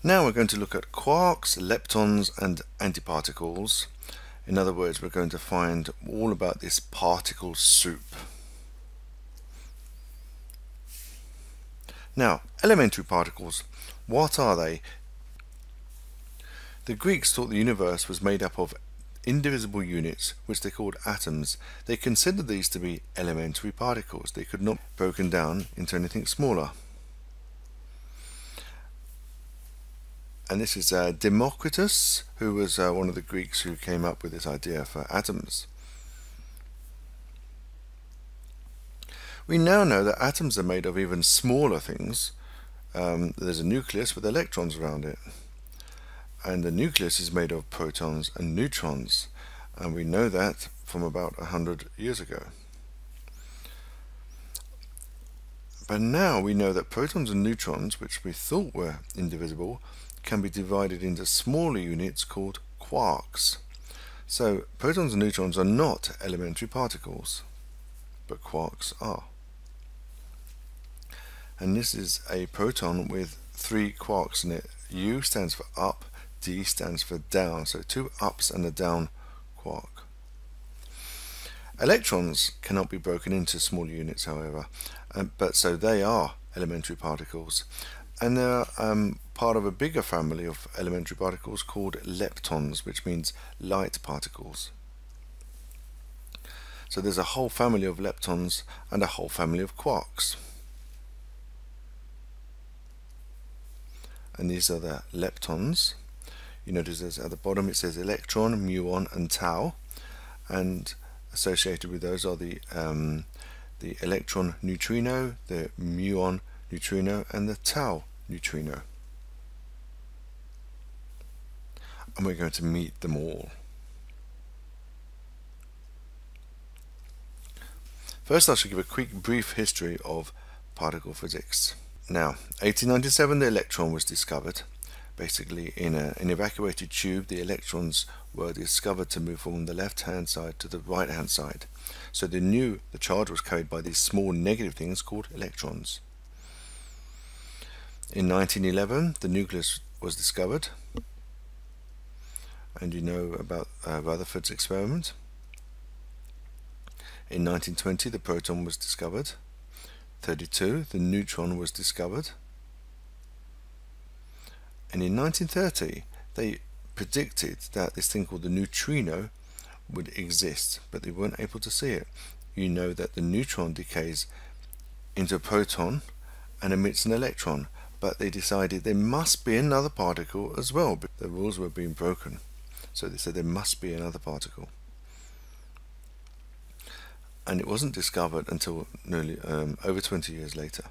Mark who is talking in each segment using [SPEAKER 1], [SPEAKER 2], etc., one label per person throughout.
[SPEAKER 1] Now we're going to look at quarks, leptons and antiparticles. In other words, we're going to find all about this particle soup. Now, elementary particles, what are they? The Greeks thought the universe was made up of indivisible units, which they called atoms. They considered these to be elementary particles. They could not be broken down into anything smaller. And this is Democritus, who was one of the Greeks who came up with this idea for atoms. We now know that atoms are made of even smaller things. There's a nucleus with electrons around it. And the nucleus is made of protons and neutrons. And we know that from about 100 years ago. But now we know that protons and neutrons, which we thought were indivisible, can be divided into smaller units called quarks. So protons and neutrons are not elementary particles, but quarks are. And this is a proton with 3 quarks in it. U stands for up, D stands for down, so 2 ups and a down quark. Electrons cannot be broken into smaller units, however, but so they are elementary particles. And they're part of a bigger family of elementary particles called leptons, which means light particles. So there's a whole family of leptons and a whole family of quarks. And these are the leptons. You notice at the bottom it says electron, muon and tau, and associated with those are the electron neutrino, the muon neutrino and the tau neutrino. And we're going to meet them all. First I shall give a quick brief history of particle physics. Now, 1897 the electron was discovered. Basically in an evacuated tube the electrons were discovered to move from the left hand side to the right hand side. So they knew the charge was carried by these small negative things called electrons. In 1911 the nucleus was discovered, and you know about Rutherford's experiment. In 1920 the proton was discovered. 1932 the neutron was discovered. And in 1930 they predicted that this thing called the neutrino would exist, but they weren't able to see it. You know that the neutron decays into a proton and emits an electron, but they decided there must be another particle as well, but the rules were being broken. So they said there must be another particle. And it wasn't discovered until nearly over 20 years later.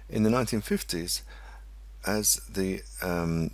[SPEAKER 1] In the 1950s, as the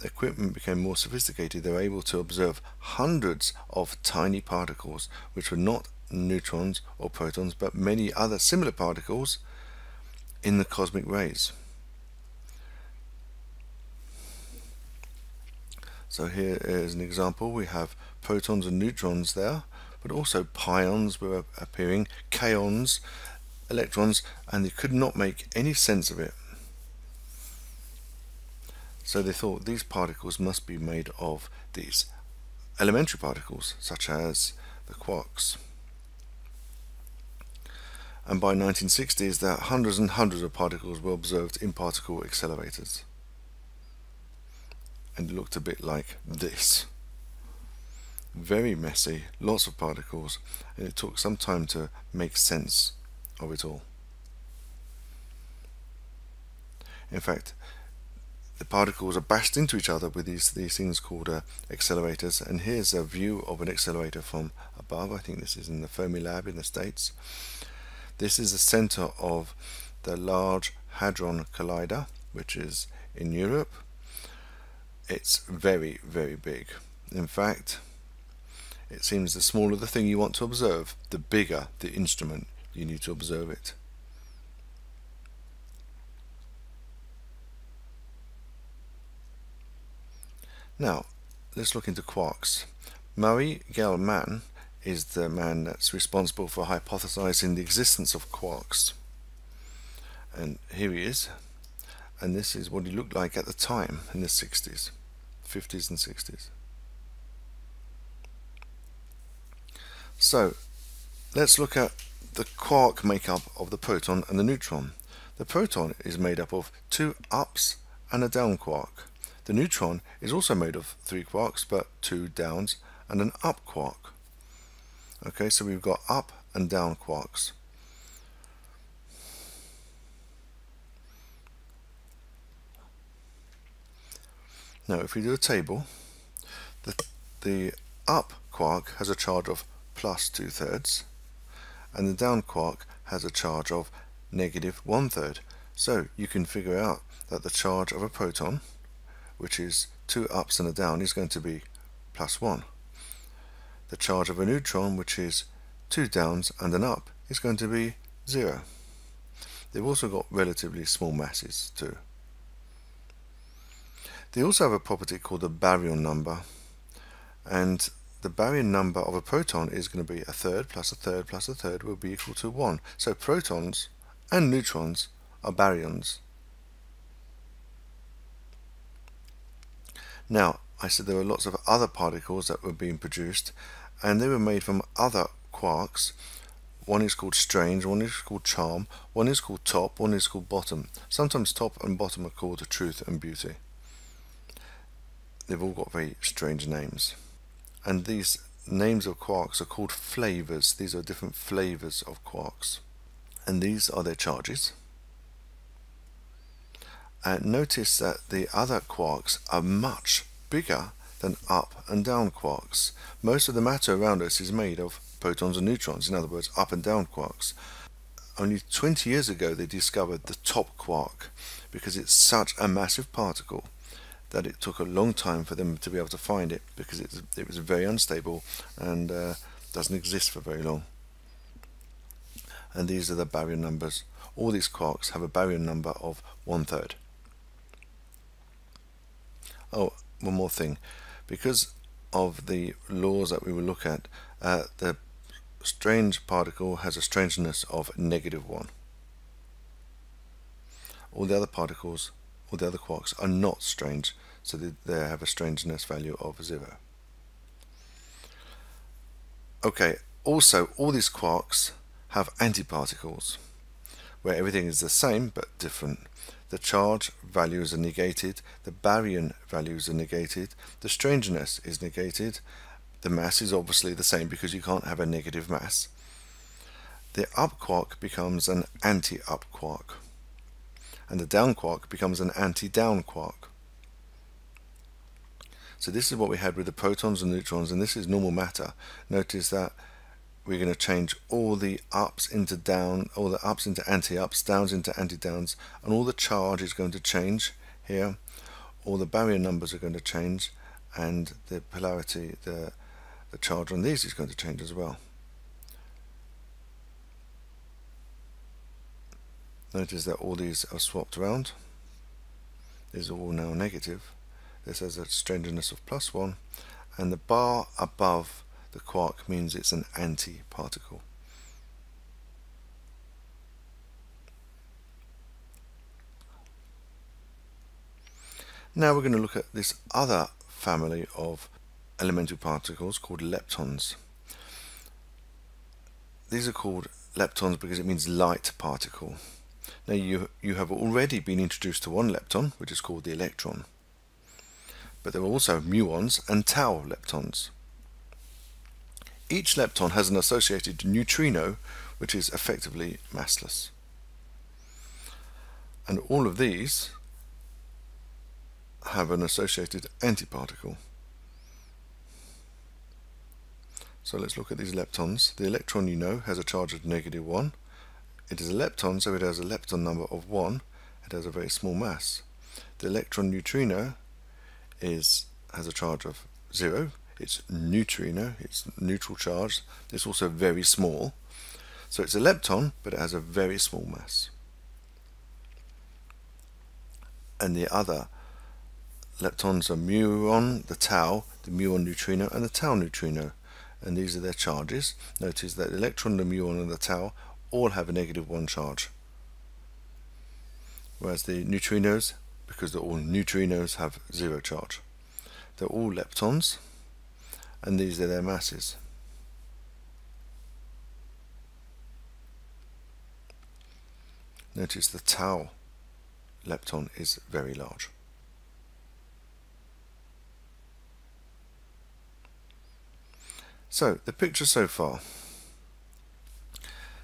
[SPEAKER 1] equipment became more sophisticated, they were able to observe hundreds of tiny particles, which were not neutrons or protons, but many other similar particles in the cosmic rays. So here is an example. We have protons and neutrons there, but also pions were appearing, kaons, electrons, and they could not make any sense of it. So they thought these particles must be made of these elementary particles, such as the quarks. And by 1960s, there hundreds and hundreds of particles were observed in particle accelerators. And it looked a bit like this. Very messy, lots of particles, and it took some time to make sense of it all. In fact, the particles are bashed into each other with these things called accelerators, and here's a view of an accelerator from above. I think this is in the Fermi Lab in the States. This is the center of the Large Hadron Collider, which is in Europe. It's very, very big. In fact, it seems the smaller the thing you want to observe, the bigger the instrument you need to observe it. Now, let's look into quarks. Murray Gell-Mann is the man that's responsible for hypothesizing the existence of quarks. And here he is. and this is what he looked like at the time in the 60s, 50s and 60s. So let's look at the quark makeup of the proton and the neutron. The proton is made up of 2 ups and a down quark. The neutron is also made of 3 quarks, but 2 downs and an up quark. Okay, so we've got up and down quarks. Now if we do a table, the up quark has a charge of plus 2/3 and the down quark has a charge of negative 1/3. So you can figure out that the charge of a proton, which is 2 ups and a down, is going to be plus 1. The charge of a neutron, which is 2 downs and an up, is going to be 0. They've also got relatively small masses too. They also have a property called the baryon number, and the baryon number of a proton is going to be 1/3 plus 1/3 plus 1/3 will be equal to 1. So protons and neutrons are baryons. Now, I said there were lots of other particles that were being produced, and they were made from other quarks. One is called strange, one is called charm, one is called top, one is called bottom. Sometimes top and bottom are called truth and beauty. They've all got very strange names. And these names of quarks are called flavors. These are different flavors of quarks. And these are their charges. And notice that the other quarks are much bigger than up and down quarks. Most of the matter around us is made of protons and neutrons, in other words, up and down quarks. Only 20 years ago they discovered the top quark, because it's such a massive particle that it took a long time for them to be able to find it, because it was very unstable and doesn't exist for very long. And these are the baryon numbers. All these quarks have a baryon number of 1/3. Oh, one more thing. Because of the laws that we will look at, the strange particle has a strangeness of -1. All the other particles, all the other quarks, are not strange, so they have a strangeness value of 0. Okay, also all these quarks have antiparticles, where everything is the same but different. The charge values are negated, the baryon values are negated, the strangeness is negated, the mass is obviously the same because you can't have a negative mass. The up quark becomes an anti-up quark, and the down quark becomes an anti-down quark. So this is what we had with the protons and neutrons, and this is normal matter. Notice that we're going to change all the ups into down, all the ups into anti-ups, downs into anti-downs, and all the charge is going to change here. All the baryon numbers are going to change, and the polarity, the charge on these is going to change as well. Notice that all these are swapped around. These are all now negative. This has a strangeness of +1, and the bar above the quark means it's an anti-particle. Now we're going to look at this other family of elemental particles called leptons. These are called leptons because it means light particle. Now you have already been introduced to one lepton, which is called the electron. But there are also muons and tau leptons. Each lepton has an associated neutrino, which is effectively massless. And all of these have an associated antiparticle. So let's look at these leptons. The electron, you know, has a charge of -1. It is a lepton, so it has a lepton number of 1. It has a very small mass. The electron neutrino has a charge of 0. It's neutrino, it's neutral charge. It's also very small. So it's a lepton, but it has a very small mass. And the other leptons are muon, the tau, the muon neutrino, and the tau neutrino. And these are their charges. Notice that the electron, the muon, and the tau all have a -1 charge. whereas the neutrinos, because they're all neutrinos, have zero charge. They're all leptons, and these are their masses. Notice the tau lepton is very large. So the picture so far,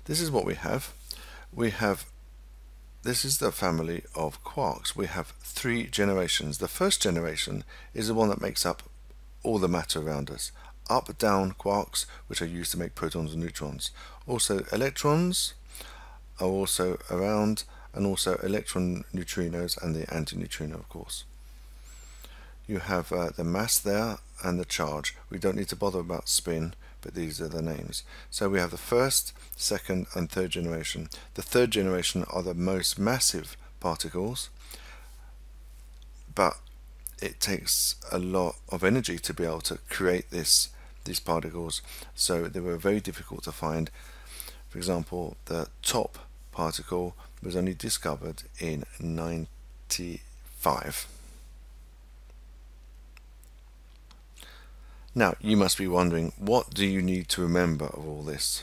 [SPEAKER 1] this is what we have. This is the family of quarks. We have 3 generations. The first generation is the one that makes up all the matter around us. Up-down quarks, which are used to make protons and neutrons. Also electrons are also around, and also electron neutrinos and the antineutrino, of course. You have the mass there and the charge. We don't need to bother about spin, but these are the names. So we have the first, second and third generation. The third generation are the most massive particles, but it takes a lot of energy to be able to create these particles, so they were very difficult to find. For example, the top particle was only discovered in 1995. Now, you must be wondering, what do you need to remember of all this?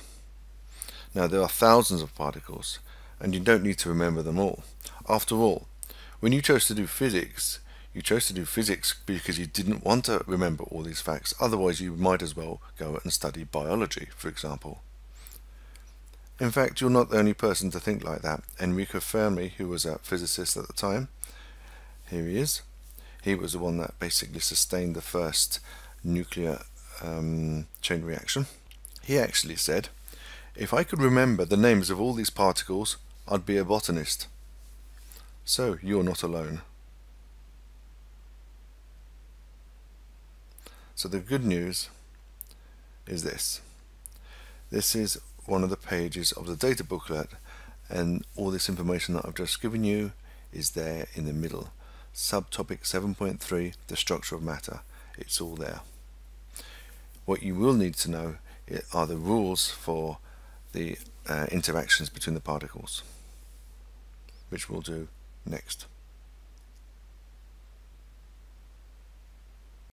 [SPEAKER 1] Now, there are thousands of particles, and you don't need to remember them all. After all, when you chose to do physics, you chose to do physics because you didn't want to remember all these facts. Otherwise, you might as well go and study biology, for example. In fact, you're not the only person to think like that. Enrico Fermi, who was a physicist at the time, here he is. He was the one that basically sustained the first nuclear chain reaction. He actually said, if I could remember the names of all these particles, I'd be a botanist. So you're not alone. So the good news is this. This is one of the pages of the data booklet, and all this information that I've just given you is there in the middle. Subtopic 7.3, the structure of matter. It's all there. What you will need to know are the rules for the interactions between the particles, which we'll do next.